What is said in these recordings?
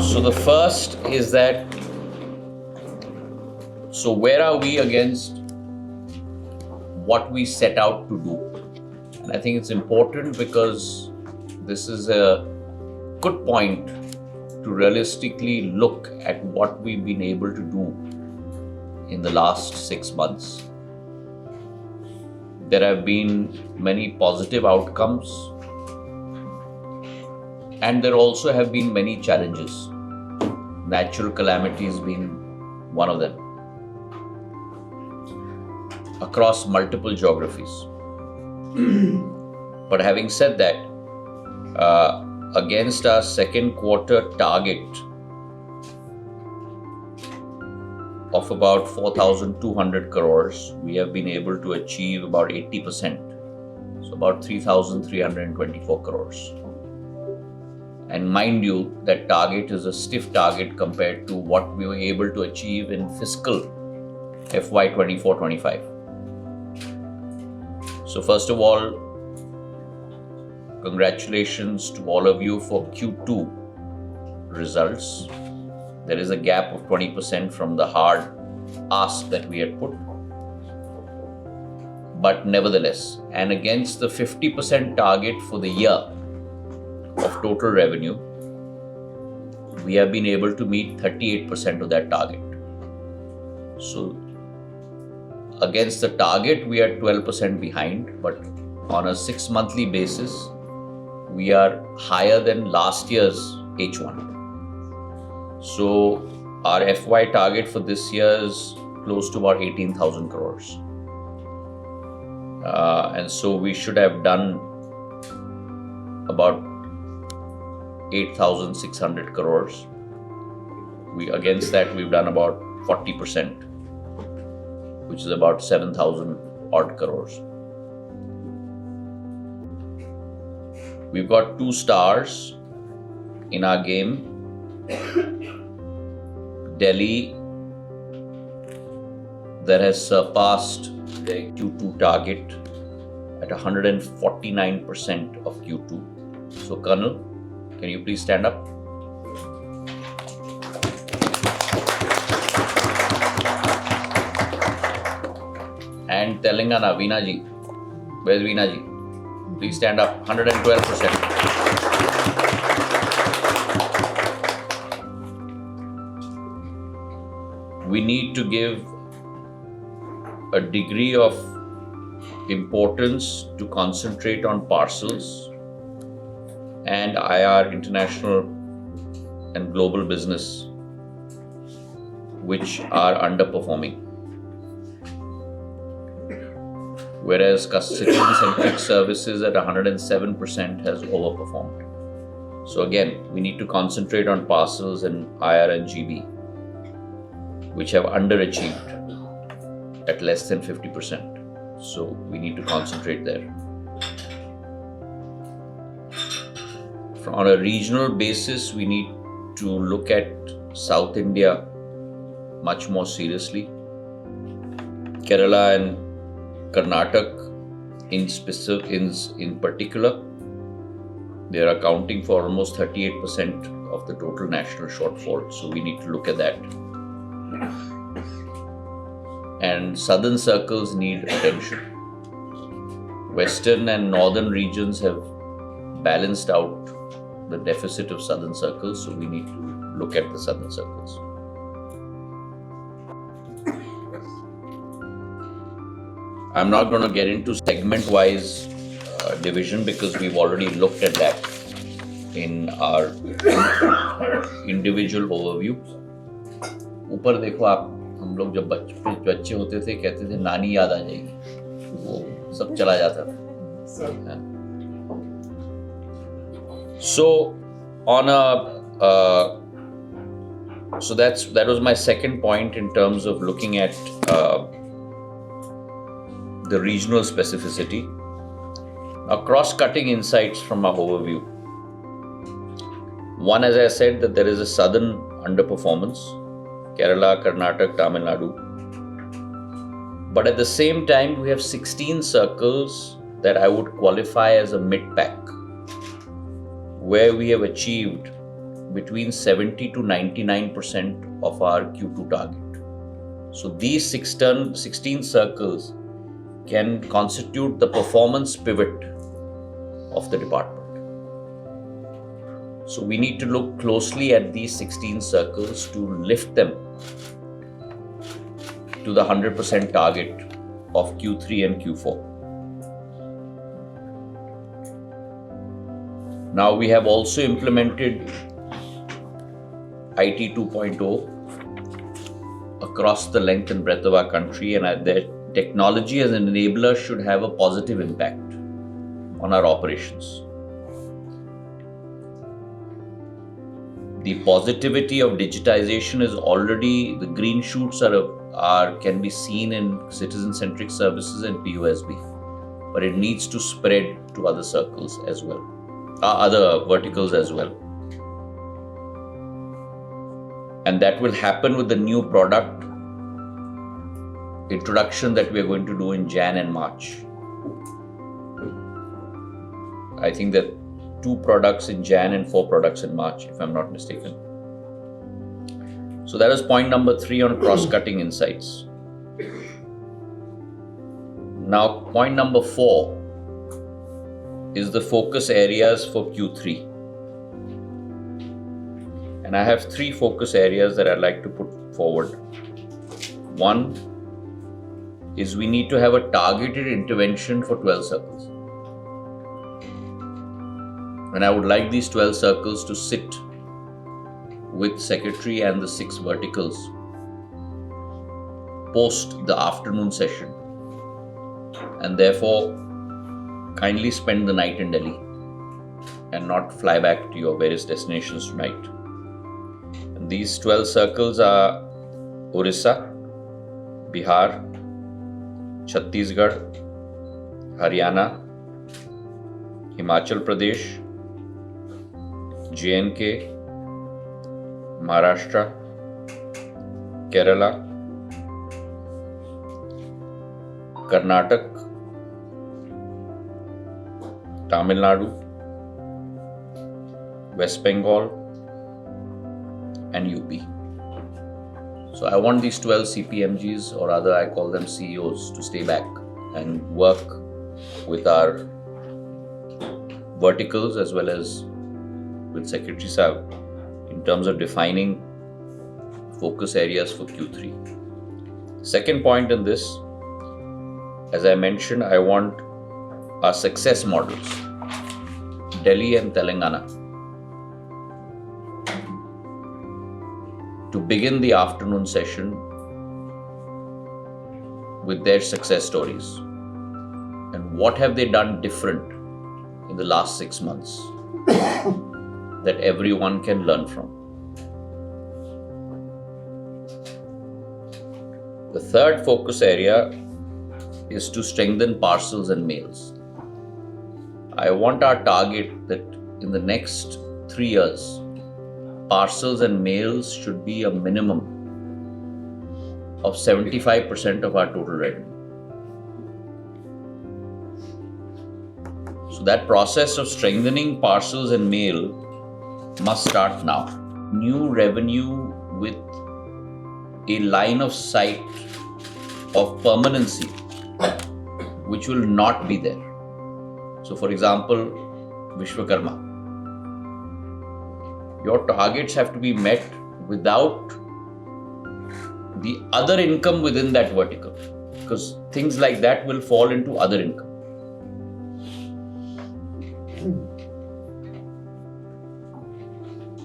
So the first is that, so where are we against what we set out to do? And I think it's important because this is a good point to realistically look at what we've been able to do in the last 6 months. There have been many positive outcomes, and there also have been many challenges. Natural calamities being one of them, across multiple geographies. But having said that, against our second quarter target of about 4,200 crores, we have been able to achieve about 80%, so about 3,324 crores. And mind you, that target is a stiff target compared to what we were able to achieve in fiscal FY 24-25. So first of all, congratulations to all of you for Q2 results. There is a gap of 20% from the hard ask that we had put. But nevertheless, and against the 50% target for the year of total revenue, we have been able to meet 38% of that target. So against the target, we are 12% behind, but on a 6-monthly basis, we are higher than last year's H1. So our FY target for this year is close to about 18,000 crores. And so we should have done about 8,600 crores. Against that, we've done about 40%, which is about 7,000 odd crores. We've got 2 stars in our game. Delhi, that has surpassed their Q2 target at 149% of Q2. So Colonel, can you please stand up? And Telangana, Veena ji. Where's Veena ji? Please stand up. 112%. We need to give a degree of importance to concentrate on parcels and IR, international and global business, which are underperforming. Whereas citizen-centric services at 107% has overperformed. So again, we need to concentrate on parcels and IR and GB, which have underachieved at less than 50%. So we need to concentrate there. On a regional basis, we need to look at South India much more seriously. Kerala and Karnataka in particular, they are accounting for almost 38% of the total national shortfall. So we need to look at that. And southern circles need attention. Western and northern regions have balanced out the deficit of southern circles, so we need to look at the southern circles. I'm not going to get into segment-wise division because we've already looked at that in our individual overview. ऊपर देखो आप, हम लोग जब बच्चे होते थे कहते थे नानी याद आ जाएगी, वो सब चला जाता था. So so that was my second point in terms of looking at the regional specificity. Now, cross-cutting insights from our overview. One, as I said, that there is a southern underperformance, Kerala, Karnataka, Tamil Nadu. But at the same time, we have 16 circles that I would qualify as a mid-pack, where we have achieved between 70 to 99% of our Q2 target. So these 16 circles can constitute the performance pivot of the department. So we need to look closely at these 16 circles to lift them to the 100% target of Q3 and Q4. Now we have also implemented IT 2.0 across the length and breadth of our country, and that technology as an enabler should have a positive impact on our operations. The positivity of digitization is already, the green shoots can be seen in citizen-centric services and POSB, but it needs to spread to other circles as well, other verticals as well. And that will happen with the new product introduction that we are going to do in Jan and March. I think that 2 products in Jan and 4 products in March, if I'm not mistaken. So that is point number 3 on cross-cutting insights. Now, point number 4 is the focus areas for Q3. And I have 3 focus areas that I'd like to put forward. One is we need to have a targeted intervention for 12 circles. And I would like these 12 circles to sit with secretary and the 6 verticals post the afternoon session, and therefore kindly spend the night in Delhi and not fly back to your various destinations tonight. And these 12 circles are Orissa, Bihar, Chhattisgarh, Haryana, Himachal Pradesh, J&K, Maharashtra, Kerala, Karnataka, Tamil Nadu, West Bengal, and UP. So I want these 12 CPMGs, or rather I call them CEOs, to stay back and work with our verticals as well as with Secretary Saab in terms of defining focus areas for Q3. Second point in this, as I mentioned, I want our success models, Delhi and Telangana, to begin the afternoon session with their success stories. And what have they done different in the last 6 months that everyone can learn from. The third focus area is to strengthen parcels and mails. I want our target that in the next 3 years, parcels and mails should be a minimum of 75% of our total revenue. So that process of strengthening parcels and mail must start now. New revenue with a line of sight of permanency, which will not be there. So for example, Vishwakarma. Your targets have to be met without the other income within that vertical, because things like that will fall into other income.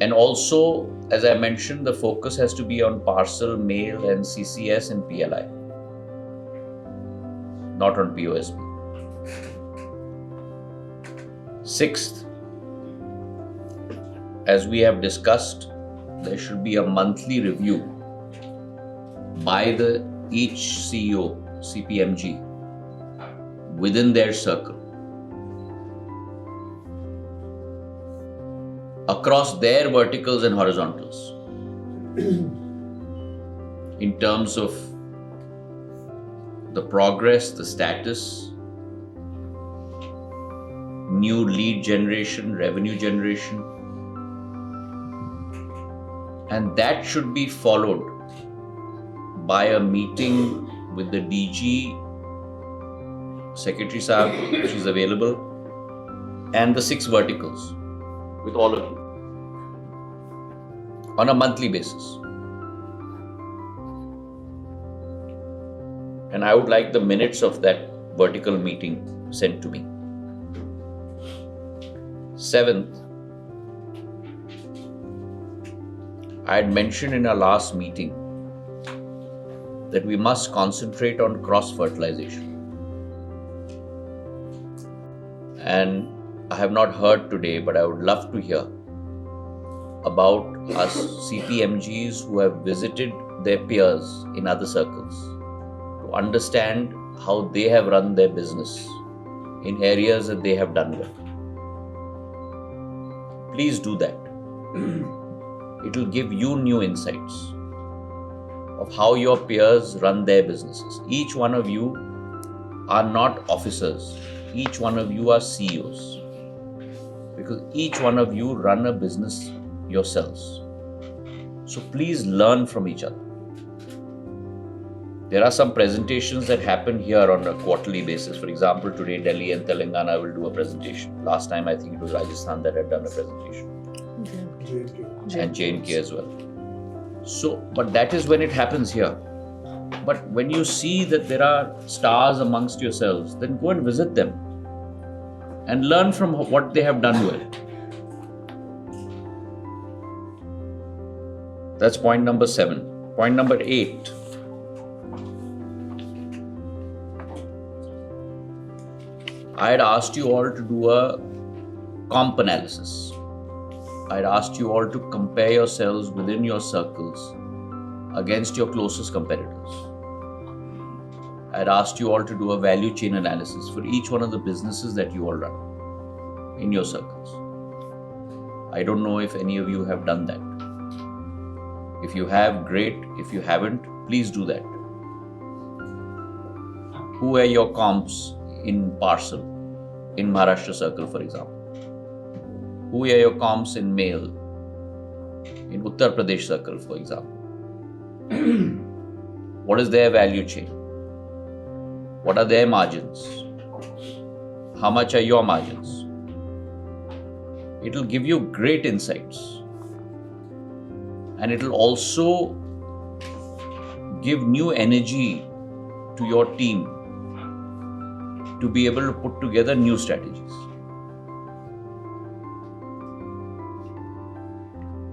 And also, as I mentioned, the focus has to be on parcel, mail, and CCS and PLI, not on POSB. Sixth, as we have discussed, there should be a monthly review by each CEO, CPMG, within their circle, across their verticals and horizontals, in terms of the progress, the status, new lead generation, revenue generation, And that should be followed by a meeting with the DG, Secretary Saab, which is available, and the 6 verticals with all of you on a monthly basis. And I would like the minutes of that vertical meeting sent to me. 7th, I had mentioned in our last meeting that we must concentrate on cross-fertilization. And I have not heard today, but I would love to hear about us CPMGs who have visited their peers in other circles to understand how they have run their business in areas that they have done well. Please do that. It will give you new insights of how your peers run their businesses. Each one of you are not officers. Each one of you are CEOs. Because each one of you run a business yourselves. So please learn from each other. There are some presentations that happen here on a quarterly basis. For example, today Delhi and Telangana will do a presentation. Last time I think it was Rajasthan that had done a presentation. And J&K as well. So, but that is when it happens here. But when you see that there are stars amongst yourselves, then go and visit them and learn from what they have done well. That's point number 7. Point number 8. I had asked you all to do a comp analysis. I had asked you all to compare yourselves within your circles against your closest competitors. I had asked you all to do a value chain analysis for each one of the businesses that you all run in your circles. I don't know if any of you have done that. If you have, great. If you haven't, please do that. Who are your comps in parcel, in Maharashtra circle, for example? Who are your comps in mail, in Uttar Pradesh circle, for example? What is their value chain? What are their margins? How much are your margins? It will give you great insights. And it will also give new energy to your team to be able to put together new strategies.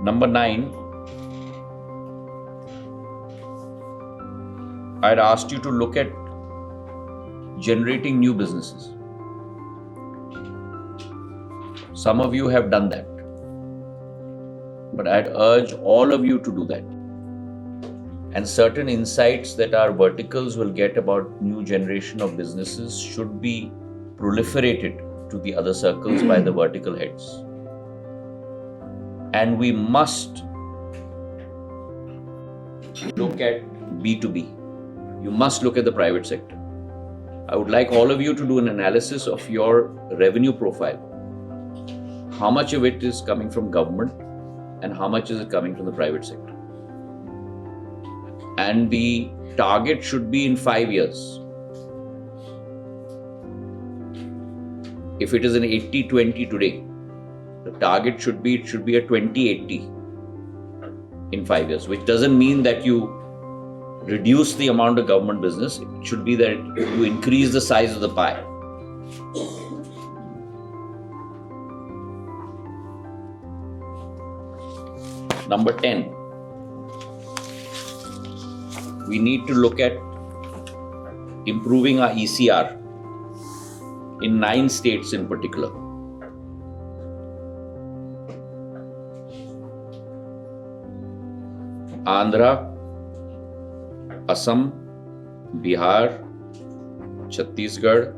Number 9, I had asked you to look at generating new businesses. Some of you have done that. But I'd urge all of you to do that. And certain insights that our verticals will get about new generation of businesses should be proliferated to the other circles by the vertical heads. And we must look at B2B. You must look at the private sector. I would like all of you to do an analysis of your revenue profile. How much of it is coming from government and how much is it coming from the private sector? And the target should be in 5 years. If it is an 80-20 today, the target should be a 20-80 in 5 years, which doesn't mean that you reduce the amount of government business. It should be that you increase the size of the pie. Number 10, we need to look at improving our ECR in 9 states in particular. Andhra, Assam, Bihar, Chhattisgarh,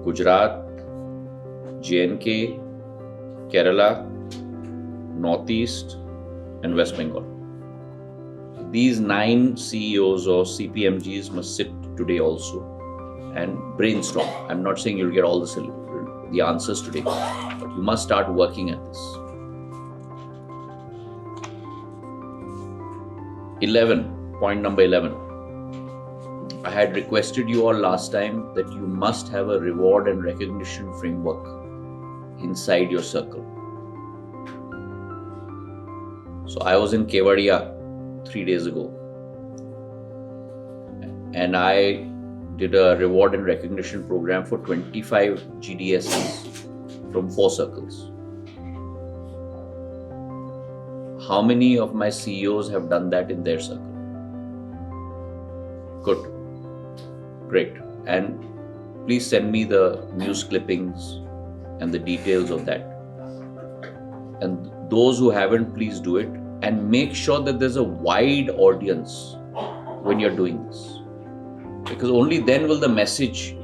Gujarat, J&K, Kerala, Northeast, and West Bengal. These 9 CEOs or CPMGs must sit today also and brainstorm. I'm not saying you'll get all the answers today, but you must start working at this. Point number 11. I had requested you all last time that you must have a reward and recognition framework inside your circle. So I was in Kevadia 3 days ago, and I did a reward and recognition program for 25 GDSs from 4 circles. How many of my CEOs have done that in their circle? Good. Great. And please send me the news clippings and the details of that. And those who haven't, please do it. And make sure that there's a wide audience when you're doing this. Because only then will the message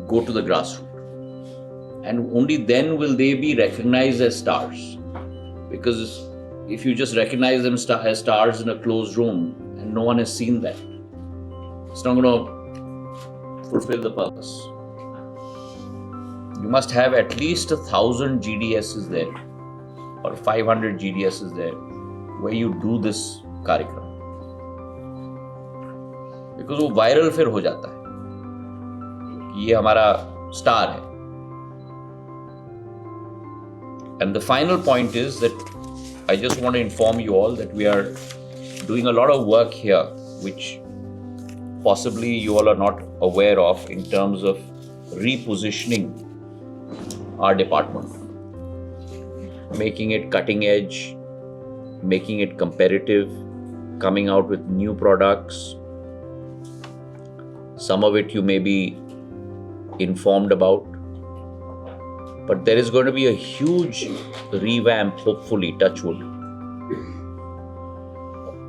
go to the grassroots. And only then will they be recognized as stars. Because if you just recognize them as stars in a closed room and no one has seen that, it's not going to fulfill the purpose. You must have at least 1,000 GDSs there or 500 GDSs there where you do this कार्यक्रम. Because वो viral फिर हो जाता है. ये हमारा star है. And the final point is that I just want to inform you all that we are doing a lot of work here, which possibly you all are not aware of in terms of repositioning our department, making it cutting edge, making it competitive, coming out with new products. Some of it you may be informed about. But there is going to be a huge revamp, hopefully, touch wood,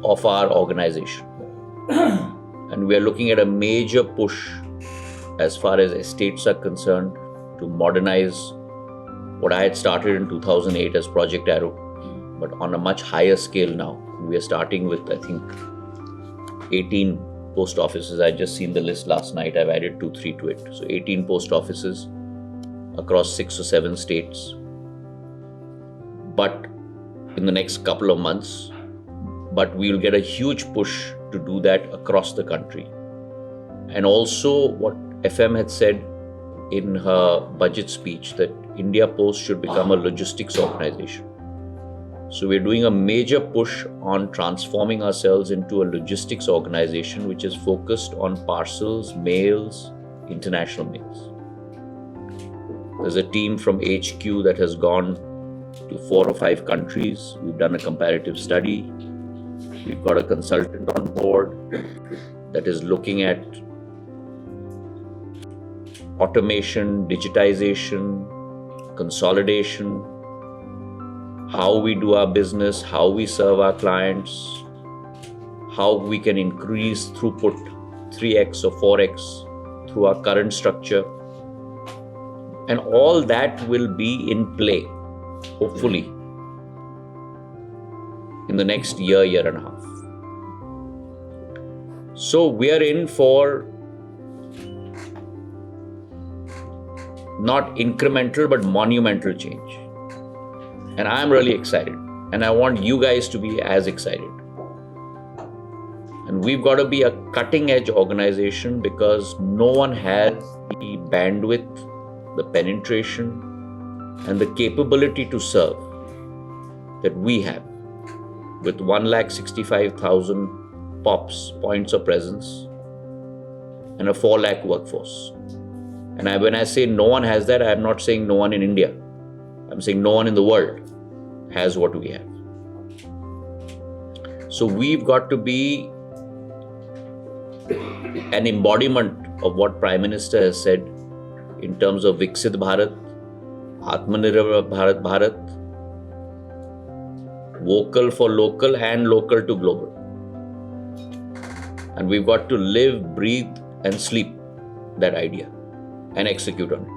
of our organization. And we are looking at a major push as far as estates are concerned to modernize what I had started in 2008 as Project Arrow, but on a much higher scale now. We are starting with, I think, 18 post offices. I just seen the list last night. I've added 2-3 to it. So 18 post offices across 6 or 7 states, but in the next couple of months. But we'll get a huge push to do that across the country. And also what FM had said in her budget speech, that India Post should become a logistics organization. So we're doing a major push on transforming ourselves into a logistics organization which is focused on parcels, mails, international mails. There's a team from HQ that has gone to 4 or 5 countries. We've done a comparative study. We've got a consultant on board that is looking at automation, digitization, consolidation, how we do our business, how we serve our clients, how we can increase throughput 3x or 4x through our current structure. And all that will be in play, hopefully, in the next year and a half. So we are in for not incremental but monumental change. And I'm really excited. And I want you guys to be as excited. And we've got to be a cutting edge organization because no one has the bandwidth, the penetration, and the capability to serve that we have with 165,000 POPs, points of presence, and a 4 lakh workforce. And when I say no one has that, I'm not saying no one in India. I'm saying no one in the world has what we have. So we've got to be an embodiment of what Prime Minister has said in terms of Viksit Bharat, Atmanirbhar Bharat, vocal for local and local to global. And we've got to live, breathe, and sleep that idea and execute on it.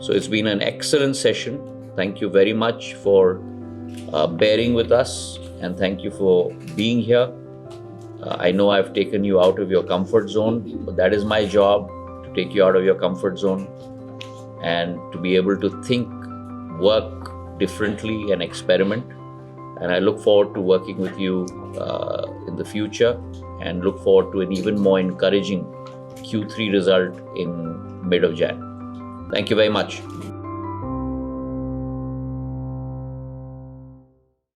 So it's been an excellent session. Thank you very much for bearing with us, and thank you for being here. I know I've taken you out of your comfort zone, but that is my job, to take you out of your comfort zone and to be able to think, work differently and experiment. And I look forward to working with you in the future, and look forward to an even more encouraging Q3 result in mid of Jan. Thank you very much.